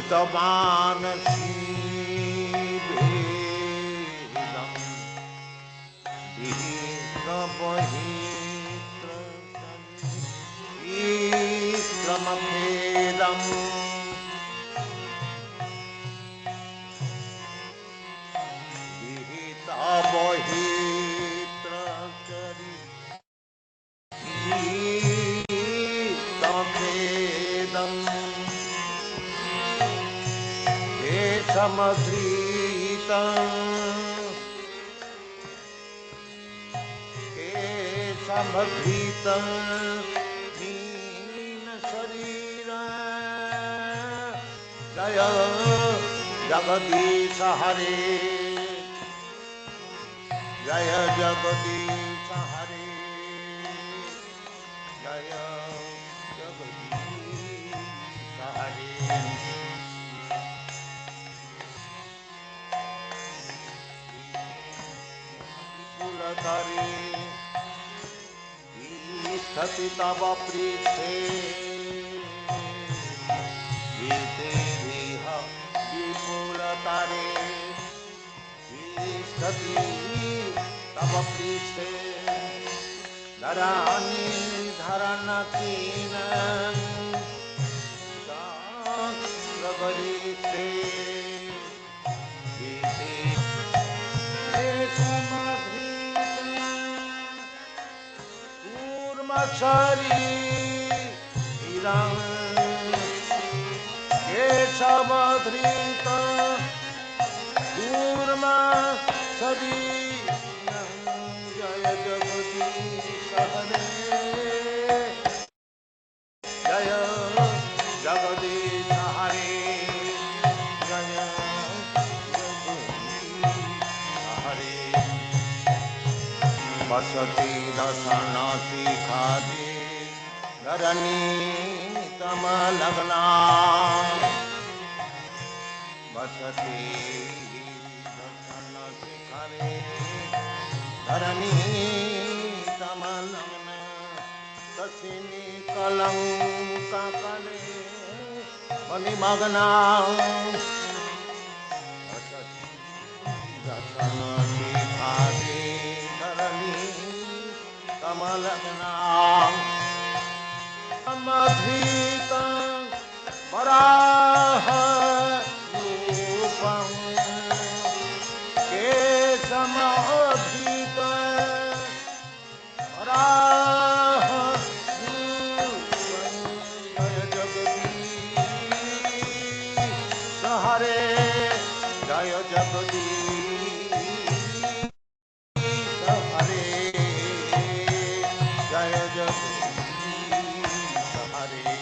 हितमानसी भेदं विक्रमभेदं विहितबहित्रचरितमभेदं समधृतं हीन शरीर जय जगदीश हरे जय जगदीश हरे जय जगदीश हरे कुलतरे स्थिति तव पृष्ठे गीतेभिः विपुलतरे स्थिति तव पृष्ठे धरानि धरनकीनं गात्रवरिष्ठे शरीरं केशवधृत कूर्म शरीरं जय जगदीश हरे जय जगदीश हरे जय जगदीश हरे वसति दशन शिखादि धरणी कमलग्ना वसति दशन शिखरे धरणी कमलग्ना तस्मिन् कलंककले मणिमग्ना वसति दशन शिखादि धरणी कमलग्ना समधृतं वराह रूपं केशमधृतं वराह रूपं जय जगदीश हरे जय जगदीश हरे जय जगदीश हरे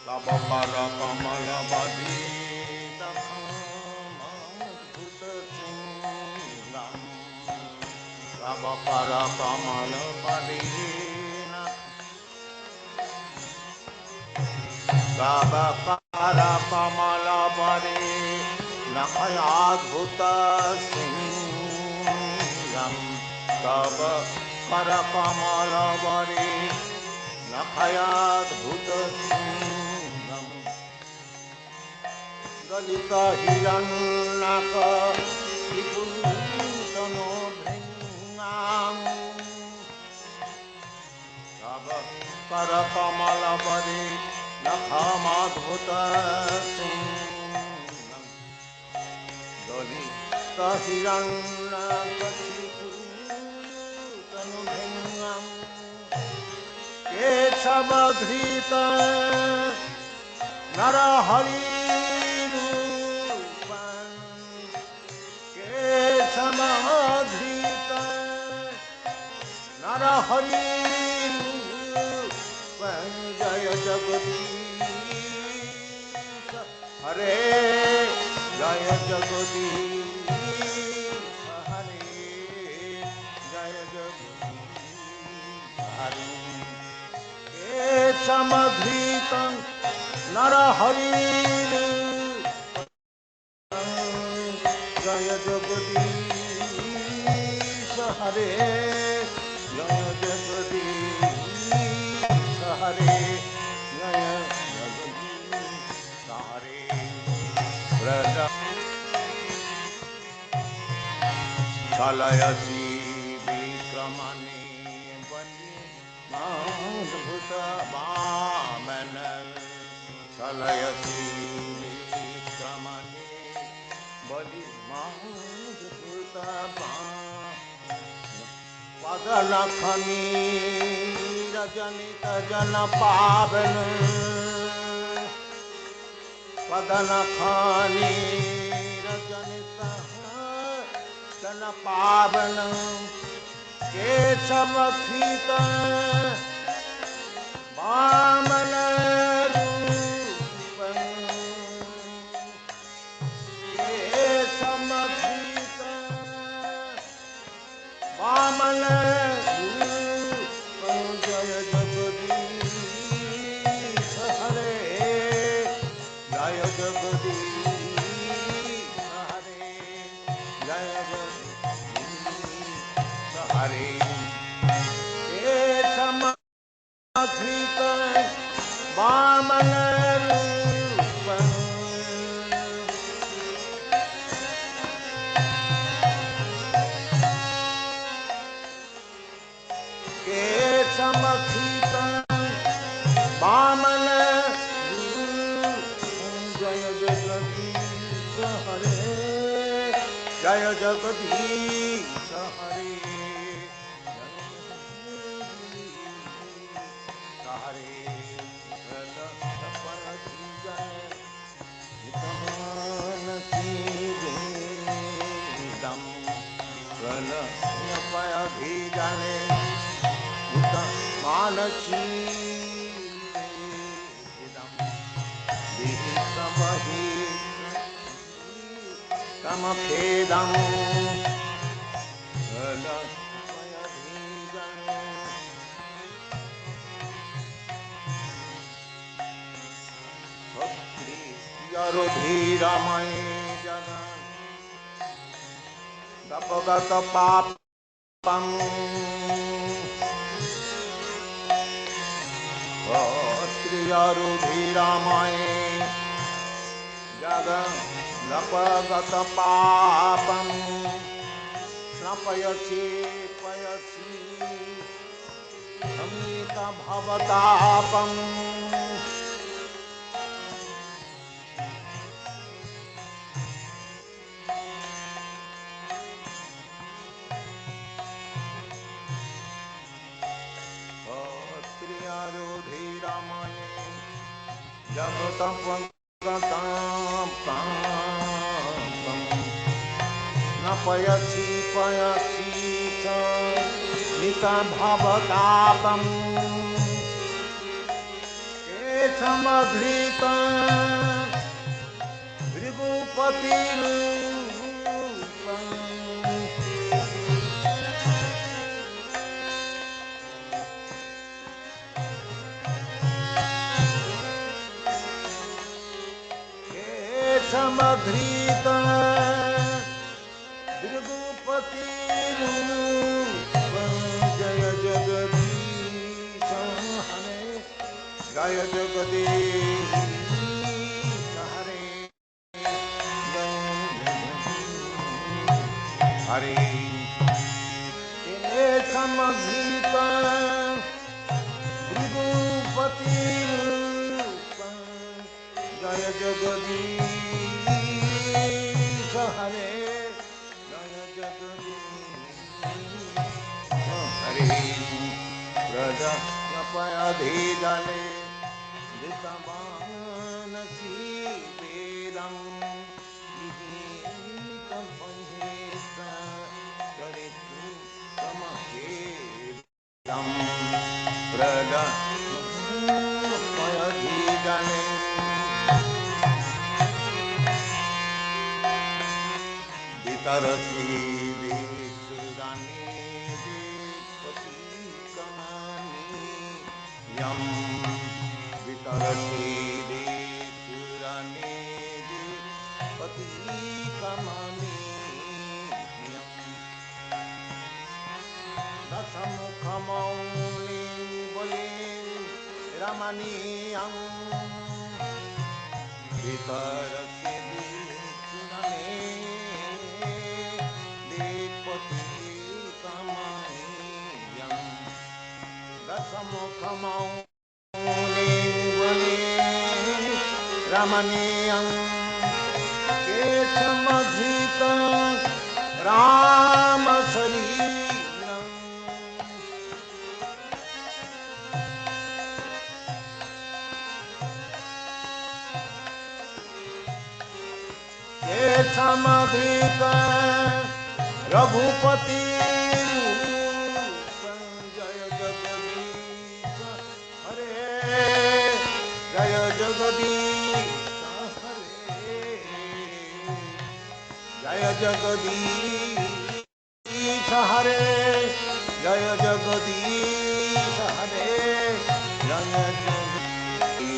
तव कर कमल बदी तव कर कमल बदी तव कर कमल बदी नखयाद्भुत सिंहं तव कर कमल बदी नखयाद्भुत सिंहं गलित हिरण्यक विपुलतनो भृङ्गां तव कर कमल बदी नखमद्भुत सिंहं गलित हिरण्यक विपुलतनो भृङ्गां केशवधृत नरहरिरूपं केशवधृत नरहरिरूपं जय जगदीश हरे जय जगदीश हरे जय जगदीश हरे समधृतं नरहरिरूपं जय जगदीश हरे जय जगदीश हरे जय Jagdish Chalayasi Vikramani Bani Madhuta Vamana Chalayasi Vikramani Bani Madhuta Vamana Padalakhani Rajanita Jana Pavana Padalakhani Rajanita Jana Pavana Keshavakita Vamana Rupam Keshavakita Vamana Rupam Jaya Jagadish Hare Jaya Jagadish Hare Jaya Jagadish Hare Keshavakita Vamana Rupam Keshavakita Vamana Jaya Jagadish Hare Jaya Jagadish Hare Hare Manasi Vihikabahi Kamakhedam Bhakti Yarodhiramai Jagan Tapagata Papam Bhakti Yarodhiramai Jagan Tapagata Papam Snapayasi Payasi Amita Bhavatapam Triyarodhiramaya Jagatapagatam Napayasi Payasi Nita Bhavatapam Keshamadhrita Rigupati Rupam Keshamadhrita Rigupati Rupam Jaya Jagadish Hare Jaya Jagadish Hare Hare Keshamadhrita Rigupati Rupam Jaya Jagadish Hare Jaya Jagadish Hare Raja Yapayadhijale Vitamanasi Vedam Vihita Bhaheta Karitu Samakedam Raja Yapayadhijale Vitarasi Visudani Vipati Kamani Yam Vitarasi Visudani Vipati Kamani Yam Dasamukhamani Boli Ramani Yam Vitarasi मुखमौने वने रमणीयं केशमधिक रामशरीरम् केशमधिक रघुपति रूपं जय जगदीश हरे जय जगदीश हरे जय जगदीश हरे जय जगदीश हरे जय जगदीश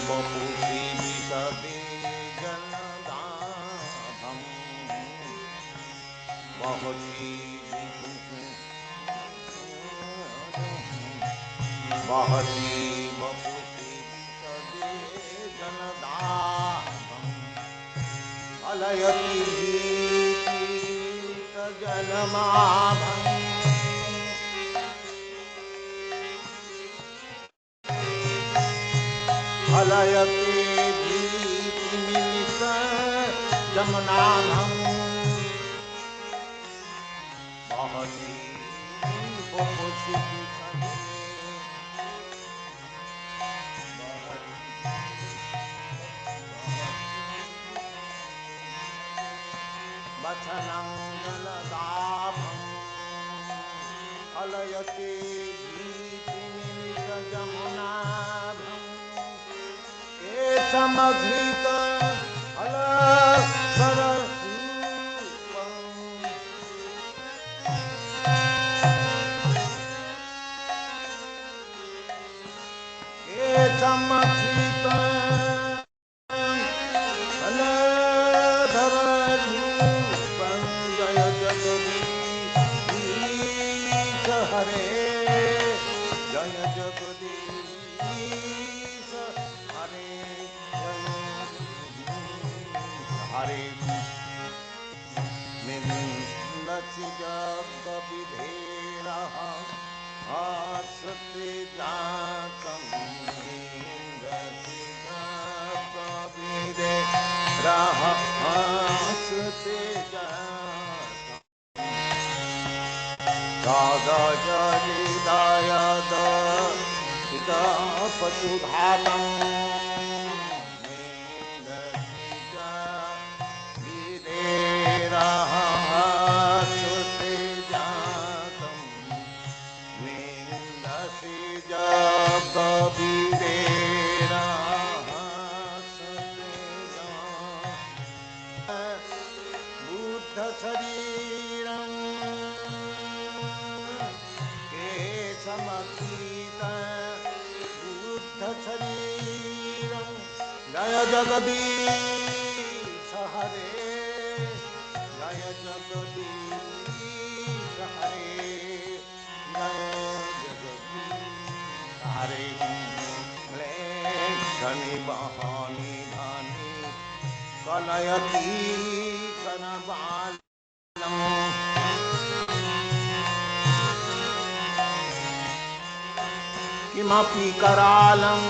वपुषि विशदे जनदाभम् महती महती वपुषि विशदे जनदाभम् अलयति भीतितजनमाभम् अलयति भीतिमिलितजमनाभम् महती वपुषि विशदे वचनं जलदाभम् अलयते भीतिमिलितजमुनाभम् केशमधृत अलसररूपम् केशमधृत अलधररूपं जय जगदीश हरे जय जगदीश हरे हरे मिन्दसि जगविधेरः आसते जातं मिन्दसि जगविधेरः आसते जातं दादजरिदायद पिता पशुधातं मिन्दसि जगविधेरः आसते जातं मिन्दसि जगविधेरः बुद्ध शरीरं केशमतीत बुद्ध शरीरं जय जगदीश हरे जय जगदीश हरे जय जगदीश हरे शनि बहानी धानी कलयति कनबालम् किमपि करालम्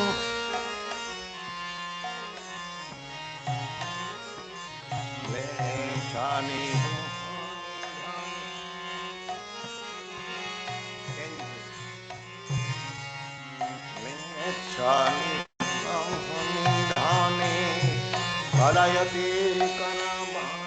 लेशानि लेशानि धाने कलयति कनबालम्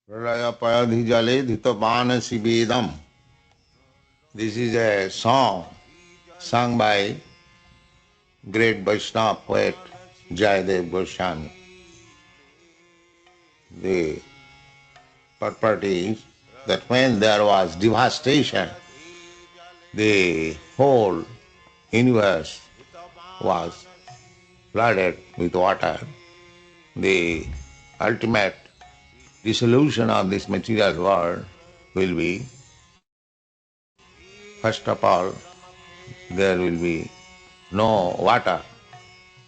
Pralaya jale dhitapana sivedam. This is a song sung by great Vaishnava poet Jayadev Goswami. The purport is that when there was devastation, the whole universe was flooded with water. The ultimate dissolution of this material world will be First of all, there will be no water.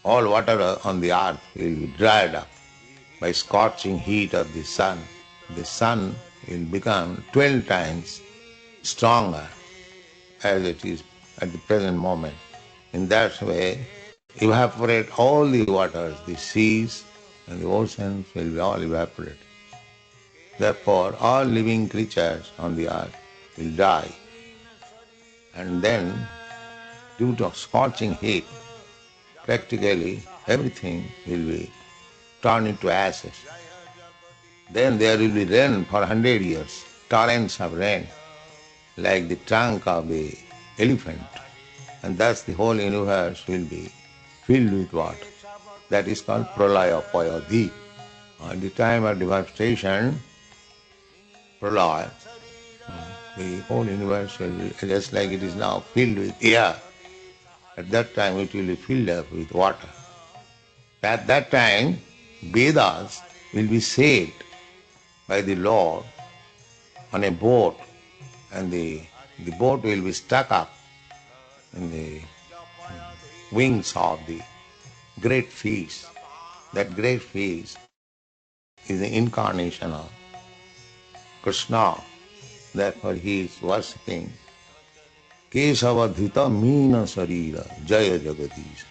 All water on the earth will be dried up by scorching heat of the sun. The sun will become 12 times stronger as it is at the present moment. In that way, evaporate all the waters, the seas and the oceans will be all evaporated. Therefore, all living creatures on the earth will die. And then, due to scorching heat, practically everything will be turned into ashes. Then there will be rain for 100 years, torrents of rain, like the trunk of the elephant. And thus the whole universe will be filled with water. That is called pralaya payadhi. At the time of devastation, pralaya, the whole universe will be just like it is now filled with air. At that time it will be filled up with water. At that time, Vedas will be said by the Lord on a boat, and the boat will be stuck up in the wings of the great fish. That great fish is the incarnation of Krishna. Therefore he is worshipping Kesavadhita Meena Sarira Jaya Jagadish.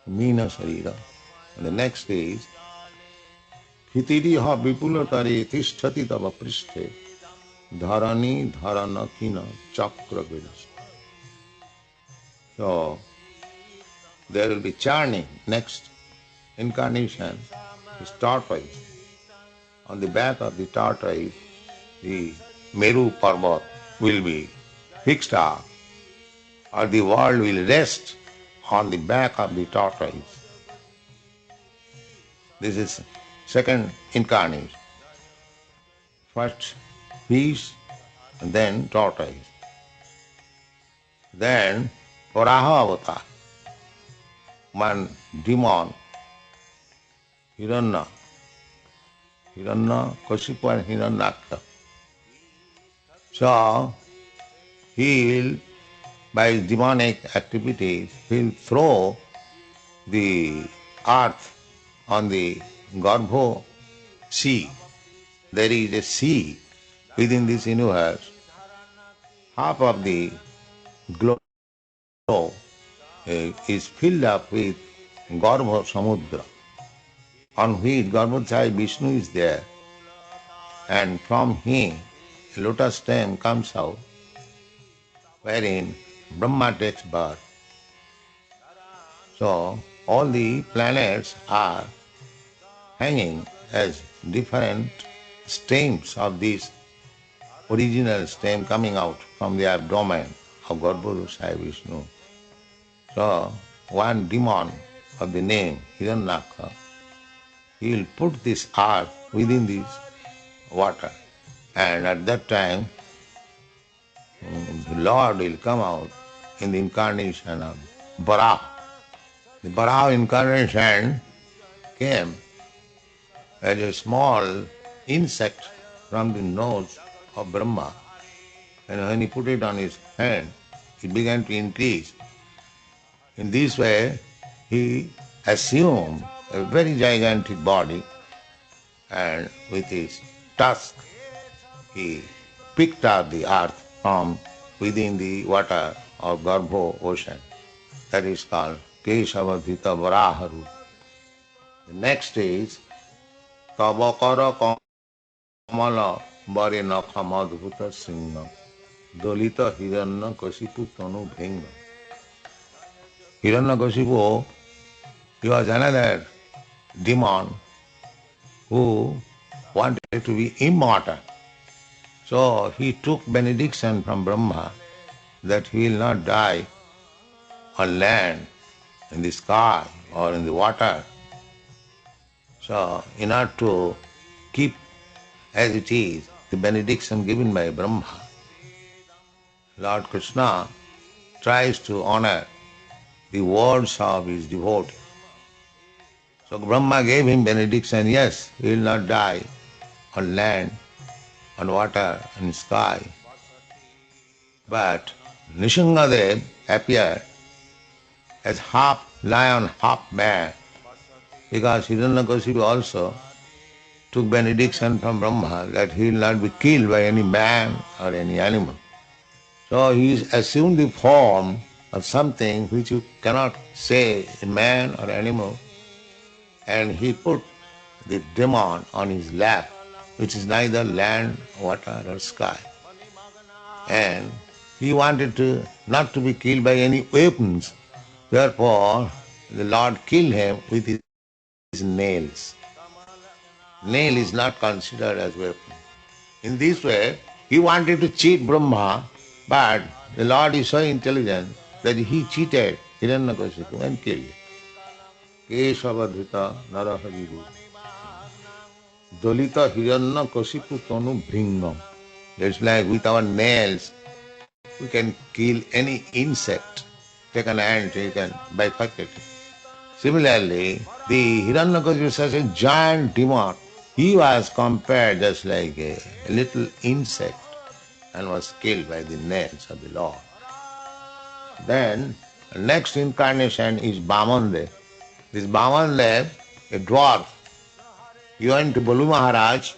Meena Sarira. And the next is Hitiriha Vipulatare Tishtati Tava Pristhe Dharani Dharanakina Chakra Vidas. So there will be churning. Next incarnation is tortoise. On the back of the tortoise, the Meru Parvat will be fixed up, or the world will rest on the back of the tortoise. This is second incarnation. First fish, and then tortoise. Then Varaha Avatar, one demon, Hiranya, Kashipu and Hiranyaksha. So he will, by his demonic activities, he will throw the earth on the Garbho sea. There is a sea within this universe. Half of the globe is filled up with Garbha Samudra, on which Garbhodaya Vishnu is there, and from him a lotus stem comes out, wherein Brahma takes birth. So all the planets are hanging as different stems of this original stem coming out from the abdomen of Garbhodaya Vishnu. So one demon of the name Hiranyaksha, he will put this earth within this water, and at that time the Lord will come out in the incarnation of Varaha. The Varaha incarnation came as a small insect from the nose of Brahma, and when he put it on his hand, it began to increase. In this way, he assumed a very gigantic body, and with his tusk, he picked up the earth from within the water of Garbho ocean. That is called Keshavadhita Varaharu. The next is Tavakara Kamala Varinakha Madhuta Singha Dolita Hiranya Kashipu Tanu Bhenga. Hiranyakashipu, he was another demon who wanted to be immortal. So he took benediction from Brahma that he will not die on land, in the sky, or in the water. So in order to keep as it is the benediction given by Brahma, Lord Krishna tries to honor the words of his devotee. So Brahma gave him benediction, yes, he will not die on land, on water, in sky. But Nishingadev appeared as half lion, half man, because Hiranyakasipu also took benediction from Brahma that he will not be killed by any man or any animal. So he assumed the form of something which you cannot say a man or animal, and he put the demon on his lap, which is neither land, water or sky. And he wanted to not to be killed by any weapons. Therefore, the Lord killed him with his nails. Nail is not considered as weapon. In this way, he wanted to cheat Brahma, but the Lord is so intelligent that he cheated Hiranyakasipu and killed him. Keshavadhrita narahariru dolita Hiranyakasipu tonu bhringam. It's like with our nails, we can kill any insect. Take an ant, you can bifurcate it. Similarly, the Hiranyakasipu is such a giant demon. He was compared just like a little insect and was killed by the nails of the Lord. Then, next incarnation is Bamandev. This Bamandev, a dwarf, he went to Balu Maharaj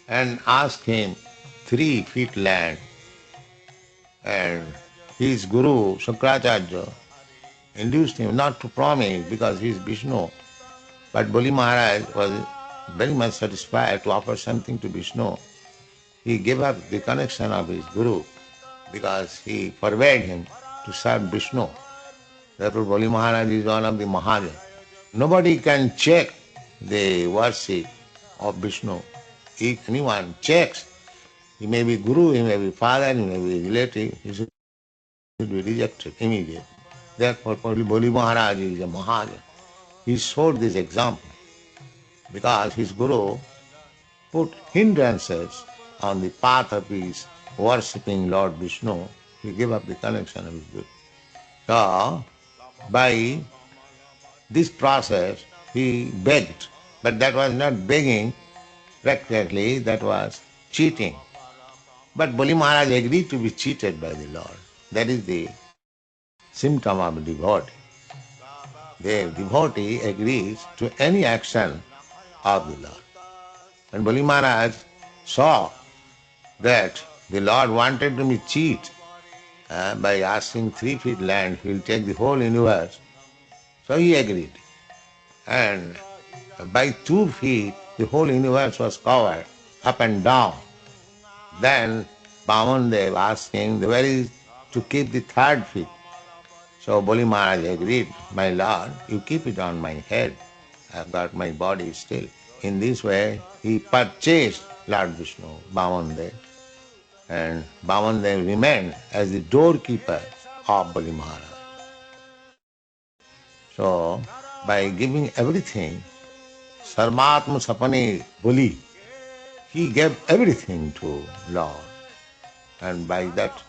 and asked him 3 feet land. And his guru, Shankaracharya, induced him not to promise because he is Vishnu. But Bali Maharaj was very much satisfied to offer something to Vishnu. He gave up the connection of his guru because he forbade him to serve Vishnu. Therefore, Bali Maharaj is one of the Mahajans. Nobody can check the worship of Vishnu. If anyone checks, he may be guru, he may be father, he may be relative, he should be rejected immediately. Therefore, Bali Maharaj is a Mahajan. He showed this example because his guru put hindrances on the path of his worshipping Lord Vishnu. He gave up the connection of his guru. So, by this process, he begged, but that was not begging practically, that was cheating. But Bali Maharaj agreed to be cheated by the Lord. That is the symptom of a devotee. The devotee agrees to any action of the Lord. And Bali Maharaj saw that the Lord wanted to be cheat by asking 3 feet land, he will take the whole universe. So he agreed. And by 2 feet, the whole universe was covered up and down. Then Bamandev asked him, where is to keep the 3rd feet? So Bali Maharaj agreed, my Lord, you keep it on my head. I've got my body still. In this way, he purchased Lord Vishnu, Bamandev, and Bamandev remained as the doorkeeper of Bali Maharaj. So, by giving everything, Sarmatma Sapane Bali, he gave everything to Lord. And by that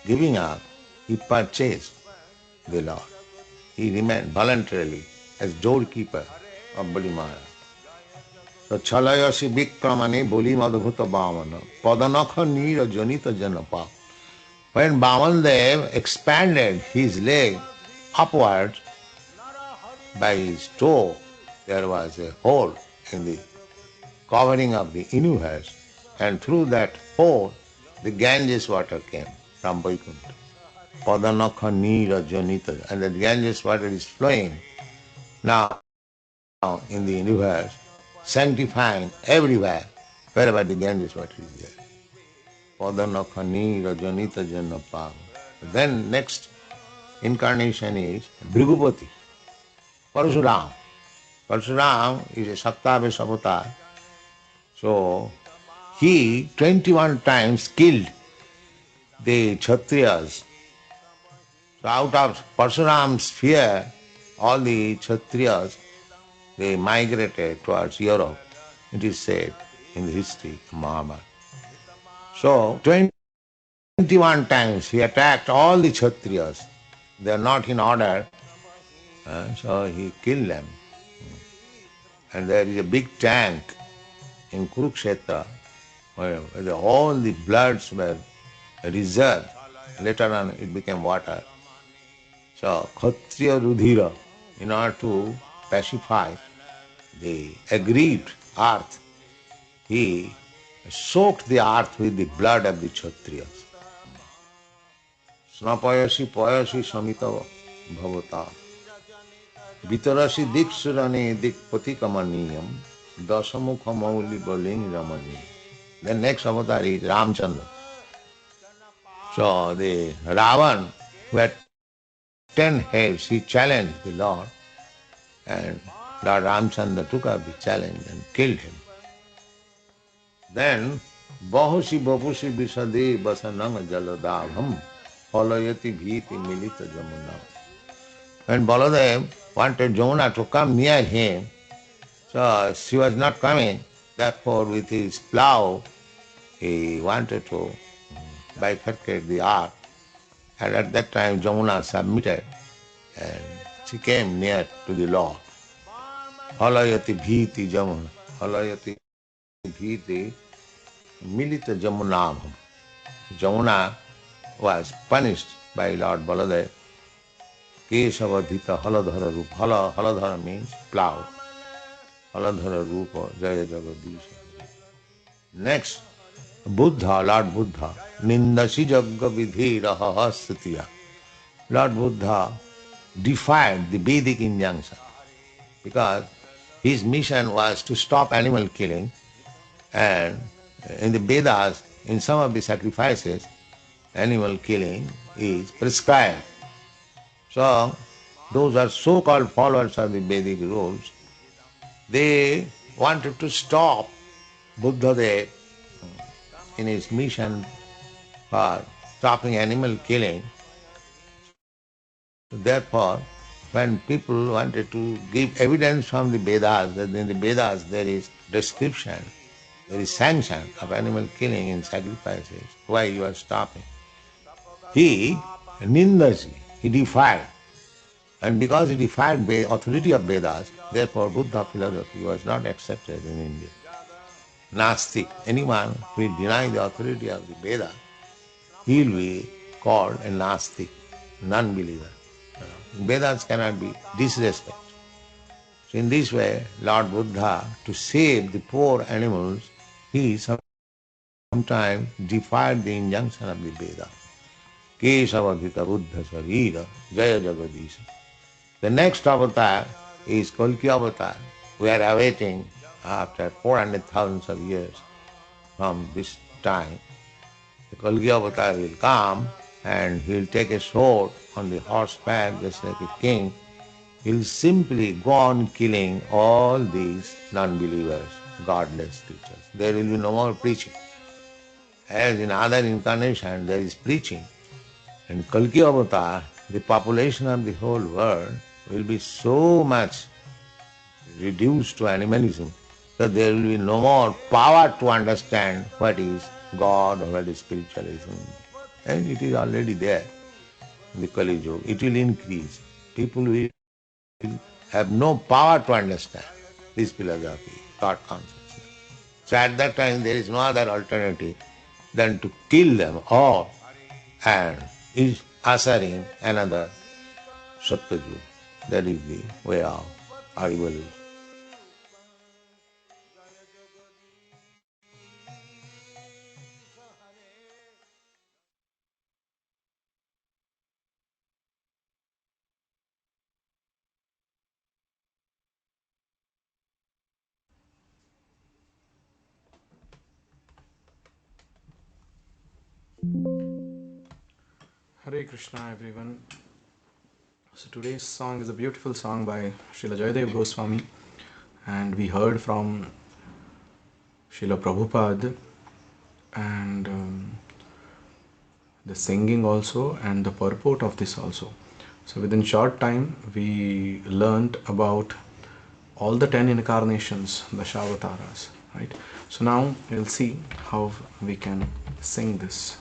giving up, he purchased the Lord. He remained voluntarily as doorkeeper of Bali Maharaj. So Chalayasi Vikramane Boli Madhubhuta Bhamana Padanakha Nira Janita Janapa. When Bamandev expanded his leg upwards by his toe, there was a hole in the covering of the universe, and through that hole the Ganges water came from Vaikuntha. Padanakha Nira Janita, and the Ganges water is flowing now in the universe, sanctifying everywhere, wherever the Ganges water is there. Padanakha Nira Janita Janapa. Then next incarnation is Bhrigupati, Parasuram. Parasuram is a Saktavesh avatar. So he 21 times killed the Kshatriyas. So out of Parasuram's fear, all the Kshatriyas, they migrated towards Europe. It is said in the history of Mahabharata. So 21 times he attacked all the Kshatriyas. They are not in order, so he killed them. And there is a big tank in Kurukshetra where all the bloods were reserved Later on it became water. So Kshatriya Rudhira, in order to pacify the aggrieved earth, he soaked the earth with the blood of the Kshatriyas. Snapayasi payasi samita bhavata. Vitarasi diksurane dikpatikamaniyam dasamukha mauli baling ramani. The next avatar is Ramchandra. So the Ravan, who had 10 heads, he challenged the Lord, and Lord Ramchandra took up the challenge and killed him. Then Bahusi Bapusi Visade Basanang Jaladabham Palayati Bhiti Milita Jamuna. When Baladev wanted Jamuna to come near him, so she was not coming. Therefore, with his plough, he wanted to bifurcate the earth. And at that time, Jamuna submitted and she came near to the Lord. Halayati Bhiti Jamuna. Halayati Bhiti Milita Jamunabham. Jamuna was punished by Lord Baladev. Kesavadhita Haladhara Rupa. Haladhara means plough. Haladhara Rupa Jaya Jagadisha. Next, Buddha, Lord Buddha. Nindasi Jagga Vidhi Rahahasatiya. Lord Buddha defied the Vedic injunction because his mission was to stop animal killing, and in the Vedas, in some of the sacrifices, animal killing is prescribed. So, those are so-called followers of the Vedic rules. They wanted to stop Buddha in his mission for stopping animal killing. Therefore, when people wanted to give evidence from the Vedas, that in the Vedas there is description, there is sanction of animal killing in sacrifices, why you are stopping? He nindasi, he defied. And because he defied the authority of Vedas, therefore Buddha philosophy was not accepted in India. Nastik, anyone who will deny the authority of the Veda, he will be called a Nastik, non-believer. Vedas cannot be disrespected. So in this way, Lord Buddha, to save the poor animals, he sometimes defied the injunction of the Veda. Kesavadhita Buddha Sarira Jaya Jagadisha. The next avatar is Kalki avatar. We are awaiting after 400,000 of years from this time. The Kalki avatar will come and he will take a sword on the horseback just like a king. He will simply go on killing all these non-believers, godless creatures. There will be no more preaching. As in other incarnations there is preaching. In Kalki avatar, the population of the whole world will be so much reduced to animalism that there will be no more power to understand what is God or what is spiritualism. And it is already there in the Kali Yuga. It will increase. People will have no power to understand this philosophy, God consciousness. So at that time there is no other alternative than to kill them all and is ushering another Satyajug. That is the way of our evolution. Hare Krishna, everyone. So today's song is a beautiful song by Srila Jayadev Goswami, and we heard from Srila Prabhupada and the singing also and the purport of this also. So within short time we learned about all the 10 incarnations, the Shavataras, right? So now we'll see how we can sing this.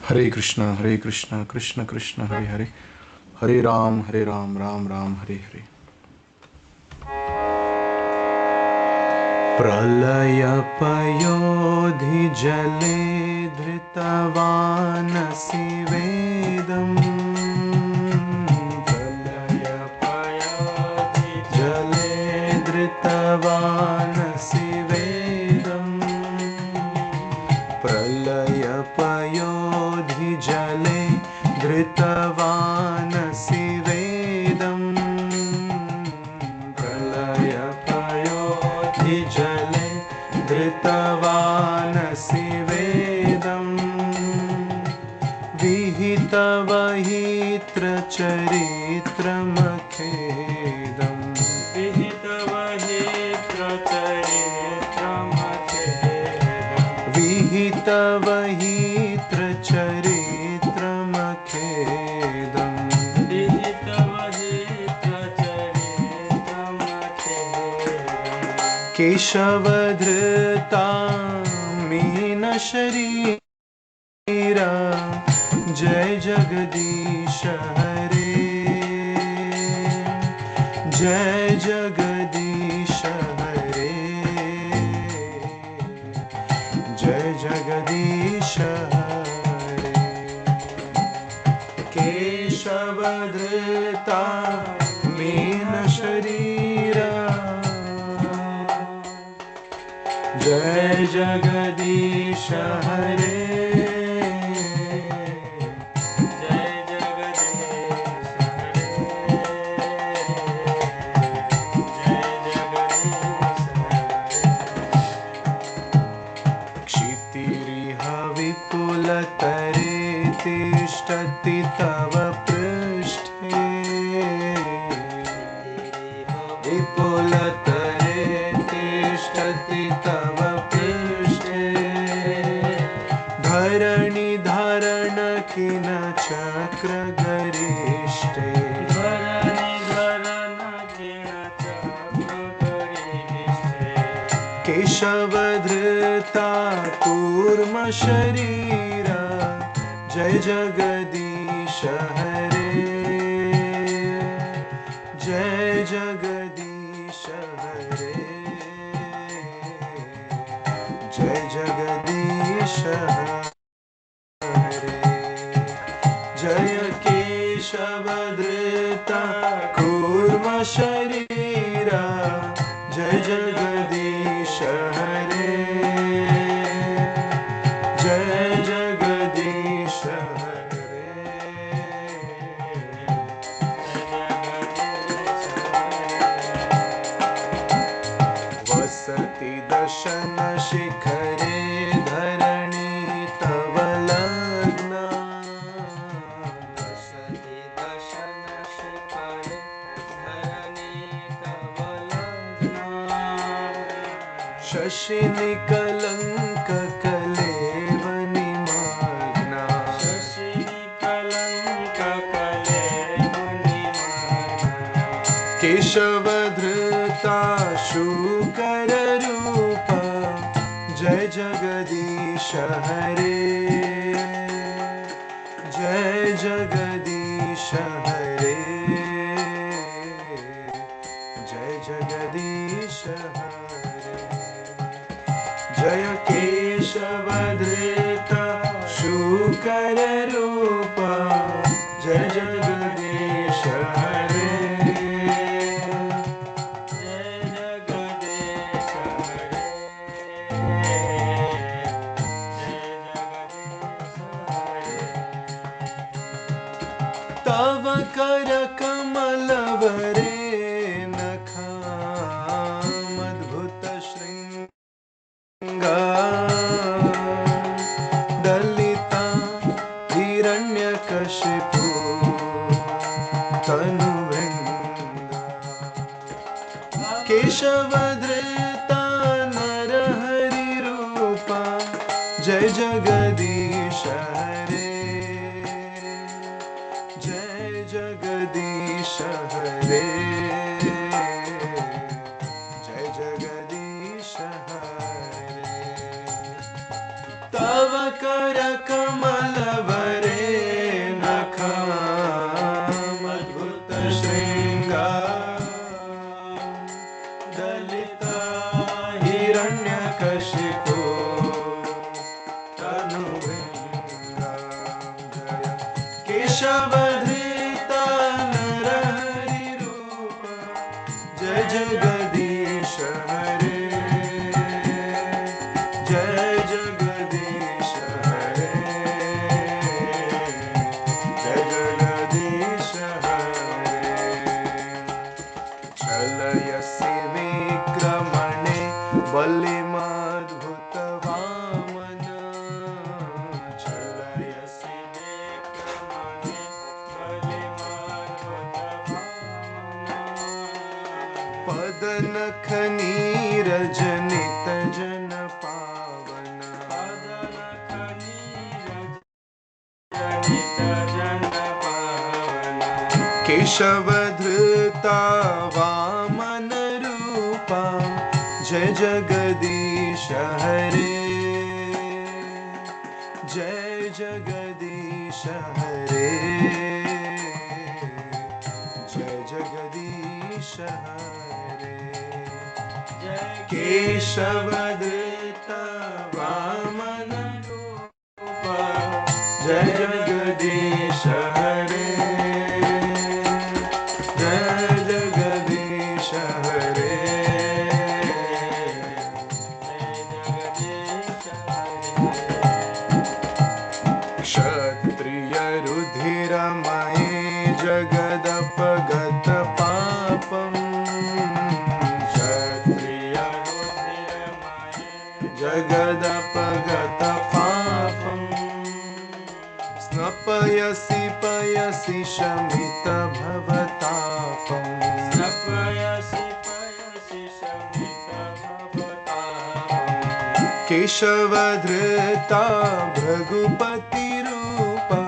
Hare Krishna, Krishna Krishna, Hare Hare, Hare Ram, Ram Ram, Hare Hare. प्रलयपयोधि जले धृतवानसि वेदम् प्रलयपयोधि जले धृतवानसि वेदम् प्रलयपयोधि जले धृतवानसि वेदम् प्रलयपयोधि जले धृतवानसि वेदम् विहितवहित्रचरित्रमखेदम् केशवधृता मीनशरीरा जय जगदीश हरे जय जगदीश हरे जय जगदीश हरे केशवधृता मीनशरीरा जय जगदीश हरे जय जगदीश क्षितिरिह विपुलतरे तिष्ठति तव पृष्ठे विपुलतरे तिष्ठति तव पृष्ठे धरणि धारण किन चक्र गरिष्ठे केशवधृता कूर्म शरीरा जय जगदीश हरे जय जगदीश हरे जय जगदीश हरे जय केशवधृता कूर्म शरीरा जय जगदीश हरे जय जगदीश हरे वसति दशन शिखरे धरणी तव लग्ना वसति दशन शिखरे धरणी तव लग्ना शशिनि कलंक कलेवनि मग्ना शशिनि कलंक कलेवनि मग्ना केशवधृता शूकर रूप जय जगदीश हरे जय जगदीश हरे जय जगदीश हरे जय केशवधृता शूकर रूप जय जगदीश हरे तव कर कमलवरे नखामद्भुत शृंगा दलिता हिरण्यकशिपु तनुभृंगा केशवधृता नरहरि रूपा जय जगदीश हरे जय जगदीश हरे जय जगदीश हरे तव कर कमलव हिरण्यकशिपु केशवधृत नरहरि रूप जय जगदीश हरे जय जगदीश हरे जय जगदीश हरे चलयसि विक्रमणे बलिमाद्भुत वामन चलयसि विक्रमणे बलिमाद्भुत वामन पदनख नीरज नित जन पावन पदनख नीरज नित जन पावन केशवधृता वामन रूपा जय जगदीश हरे जय जगदीश हरे जय जगदीश हरे केशवधृता वामन रूपा जय जगदीश हरे जगदपगत पापम जगदपगत पापम स्नपयसि पयसि शमित भवतापम स्नपयसि पयसि शमित भवतापम केशवधृता भृगुपति रूपा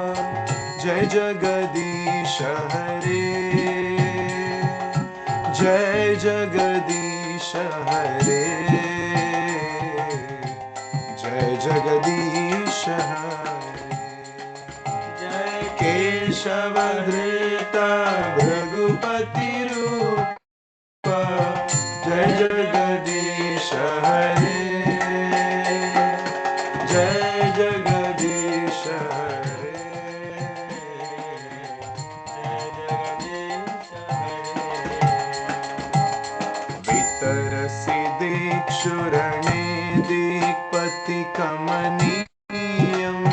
जय जगदीश हरे जय जगदीश हरे जय जगदीश हरे जय केशवधृता भृगुपति रूपा जय जगदीश हरे जय जगदीश हरे वितरसि दीक्षुरणे दिक्पति कमनीयम्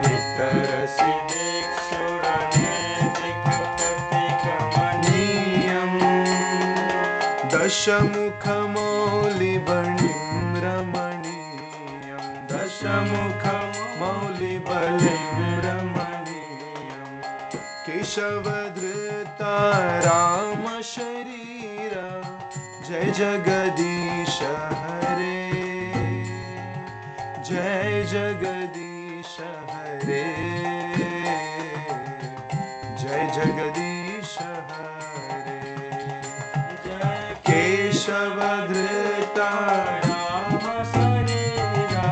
वितरसि दीक्षुरणे दिक्पति कमनीयम् दशमुखमौलिबलिं रमणीयम् दशमुखमौलिबलिं रमणीयम् केशवधृता राम शरीरा जय जगदीश हरे जय जगदीश हरे जय जगदीश हरे जय केशवधृता राम शरीरा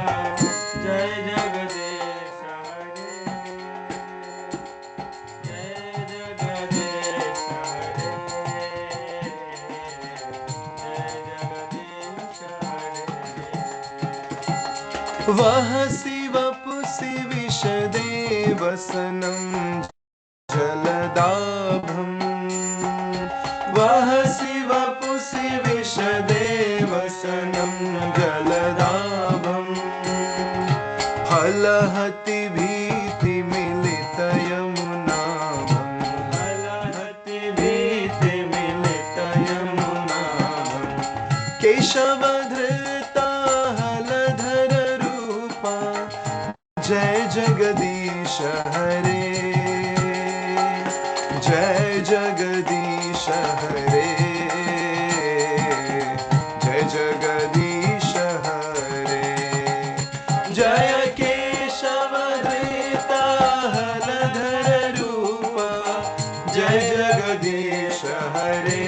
जय जगदीश हरे जय जगदीश हरे वह शिवपुषि विषदेवसनं जलदाभम् वह शिवपुषि विषदेवसनं जलदाभम् हलहति भीतिमिलित यमुनाभम् हलहति भीतिमिलित यमुनाभम् केशवधृता हलधर रूपा जय जगदीश हरे जय जगदीश हरे जय जगदीश हरे जय केशवधृता हलधर रूपा जय जगदीश हरे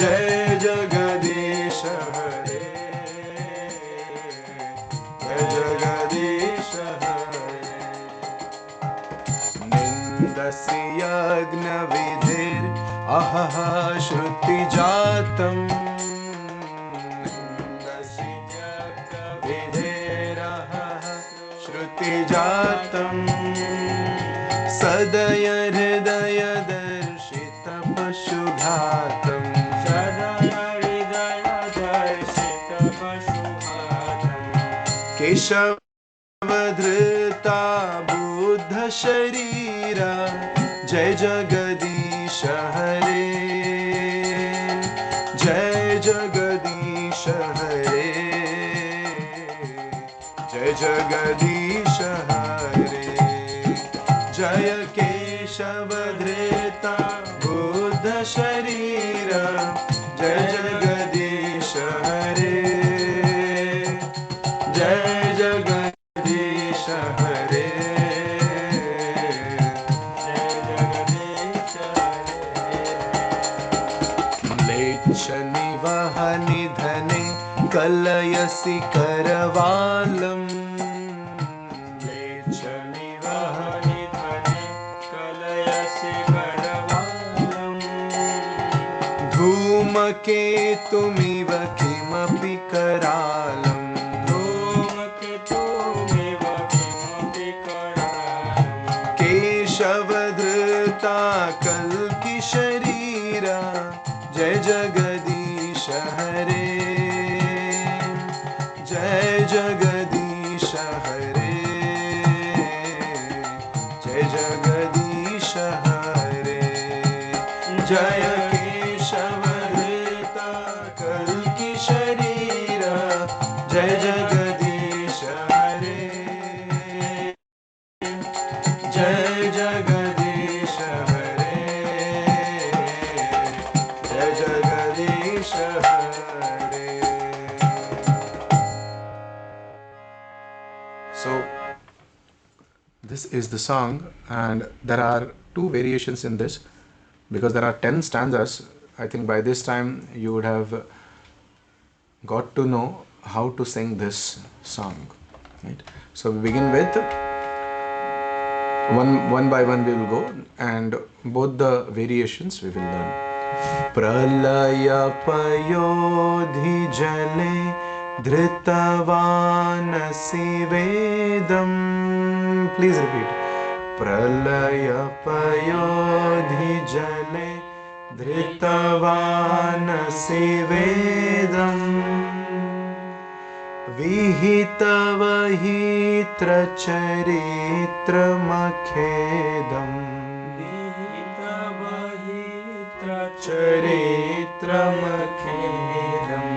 जय जगदीश हरे जय जगदीश हरे निन्दसि यज्ञविधिर् अहः श्रुतिजातम् पारिजातं सदय हृदय दर्शित पशुघातं केशवधृता बुद्ध शरीरा जय जगदीश हरे जय जगदीश हरे जय जगदीश हरे जय केशवधृता बुद्ध शरीरा जय जगदीश हरे जय जगदीश हरे म्लेच्छनिवह निधने कलयसि करवालम् म्लेच्छनिवह निधने कलयसि करवालम् धूमकेतुमिव किमपि करालम् केशवधृता कल्कि शरीरा जय जगदीश हरे जय जगदीश हरे जय जगदीश हरे जय केशवधृता कल्कि शरीरा जय जगदीश हरे जय जगदीश हरे जय जगदीश हरे. So this is the song, and there are two variations in this because there are 10 stanzas. I think by this time you would have got to know how to sing this song, right? So we begin with one by one we will go, and both the variations we will learn. Pralaya payodhi jale dhritavaanasi vedam. Please repeat. Pralaya payodhi jale dhritavaanasi vedam. विहितवहित्र चरित्रमखेदम् चरित्रमखेदम्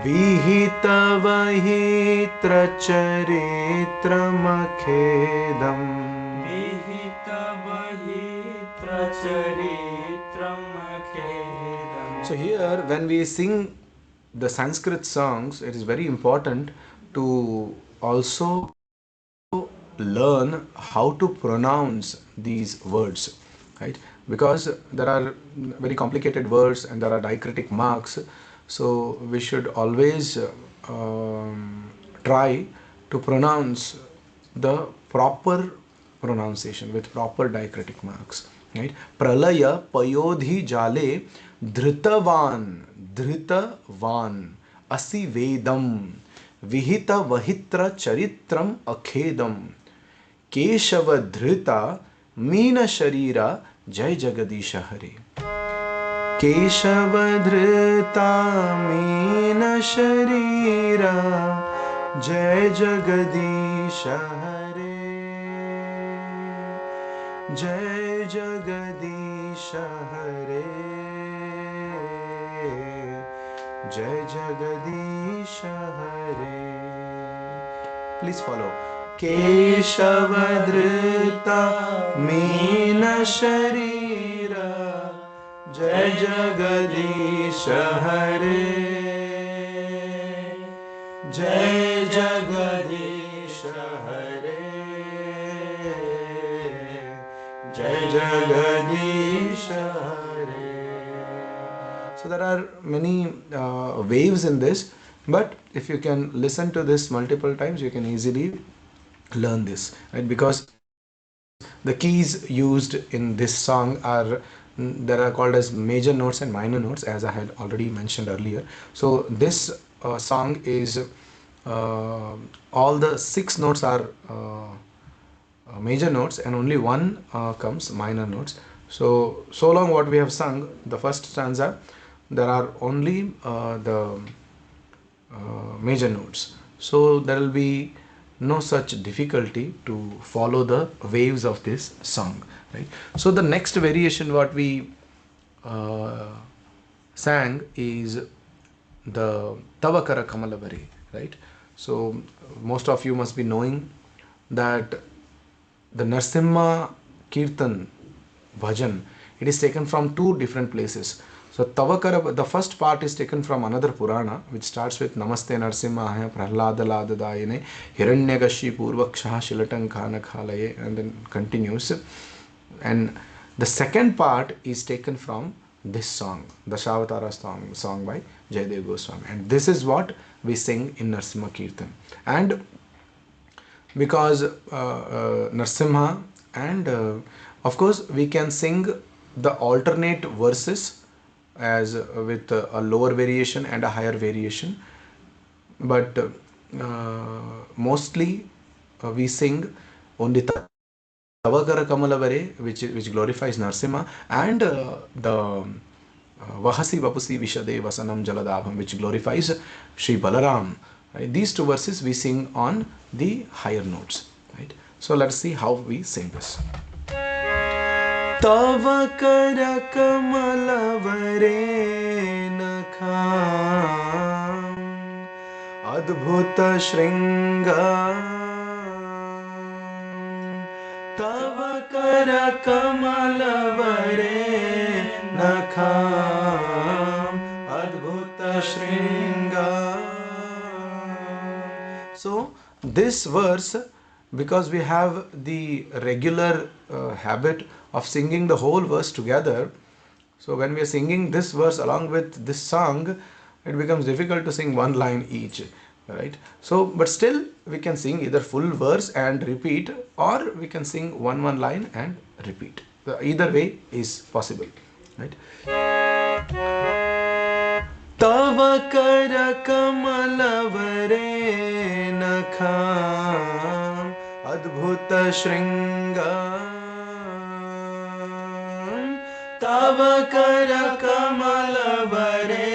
विहितवहित्र चरित्रमखेदम् So here when we sing the Sanskrit songs, it is very important to also learn how to pronounce these words, right? Because there are very complicated words and there are diacritic marks, so we should always try to pronounce the proper pronunciation with proper diacritic marks, right? Pralaya payodhi jale dhritavan asi vedam vihita vahitra charitram akhedam keshava dhrita meena sharira jai jagadisha hare. Keshava dhrita meena sharira jai jagadisha hare jai jagadisha hare jai jagadisha hare. Please follow. Keshavadhrita meena sharira jai jagadisha hare jai jagadisha hare jai jagadisha hare. So there are many waves in this, but if you can listen to this multiple times, you can easily learn this, right? Because the keys used in this song are called as major notes and minor notes, as I had already mentioned earlier. So this song is all the 6 notes are major notes and only one comes minor notes. So long what we have sung, the first stanza, there are only the major notes. So there will be no such difficulty to follow the waves of this song, right? So the next variation what we uh, sang is the Tavakara Kamalavari, right? So most of you must be knowing that the Narsimha Kirtan bhajan, it is taken from two different places. So Tavakara, the first part is taken from another Purana, which starts with Namaste Narsimhaya Prahlada Ladadayane Hiranyagashi Purvaksha Shilatan Khana Khalaye, and then continues. And the second part is taken from this song, the Shavatara song by Jayadev Goswami. And this is what we sing in Narsimha Kirtan. And because Narsimha, and of course we can sing the alternate verses as with a lower variation and a higher variation, but mostly we sing only Tavakara Kamalavare, which glorifies Narsimha, and the Vahasi Vapusi Vishade Vasanam Jaladabham, which glorifies Sri Balaram. Right? These two verses we sing on the higher notes. Right? So let's see how we sing this. Tavakara Kamalavare Nakham Adbhuta Shringa Tavakara Kamalavare Nakham Adbhuta Shringa. So this verse, because we have the regular habit of singing the whole verse together, so when we are singing this verse along with this song, it becomes difficult to sing one line each, right? So but still we can sing either full verse and repeat, or we can sing one line and repeat. Either way is possible, right? Tavakara Kamalavare Nakham Adbhuta Shringa Tavakara Kamalavare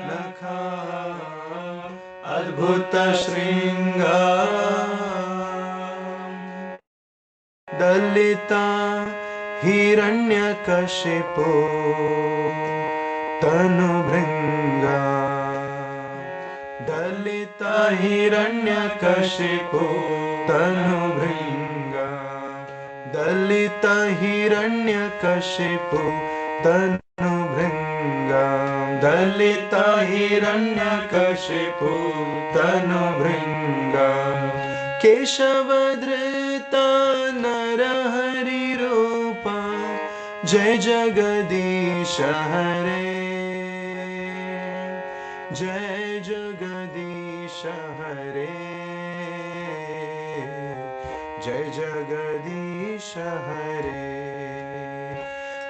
Nakham Adbhuta Shringa Dalita Hiranyakashipu Tanu Bhringa Dalita Hiranyakashipu Tanu Bhringa Dalita Hiranyakashipu Tanu Bhringa Dalita Hiranyakashipu Tanu Bhringa Keshavadrita Narahari Rupa Jai Jagadish Hare Jai Jagadish Hare Jai Jagadish Hare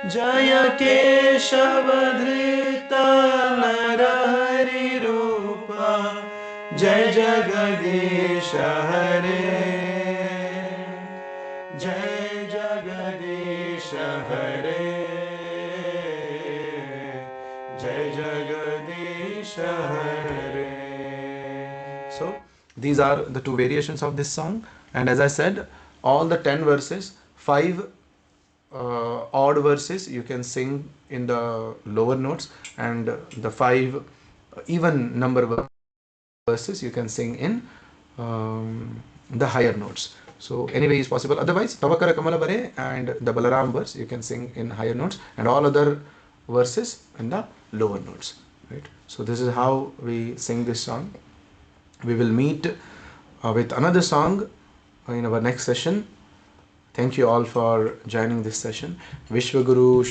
Jaya Keshavadrita Narahari Rupa Jai Jagadish Hare Jai Jagadish Hare Jai Jagadish Hare. So these are the two variations of this song, and as I said, all the 10 verses, 5 odd verses you can sing in the lower notes, and the 5 even number verses you can sing in the higher notes. So anyway is possible. Otherwise, Tavakara Kamalavare and the Balaram verse you can sing in higher notes, and all other verses in the lower notes. Right. So this is how we sing this song. We will meet with another song in our next session. Thank you all for joining this session. Vishwaguru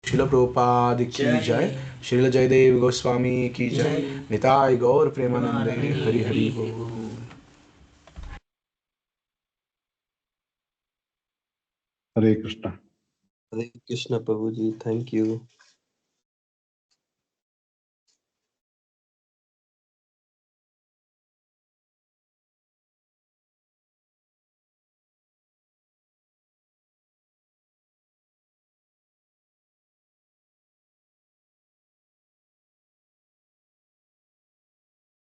Srila Prabhupada ki jai, Srila Jayadev Goswami ki jai, Nitai Gaur Premanande Hari Hari Bol. Hare Krishna. Hare Krishna Prabhuji, thank you.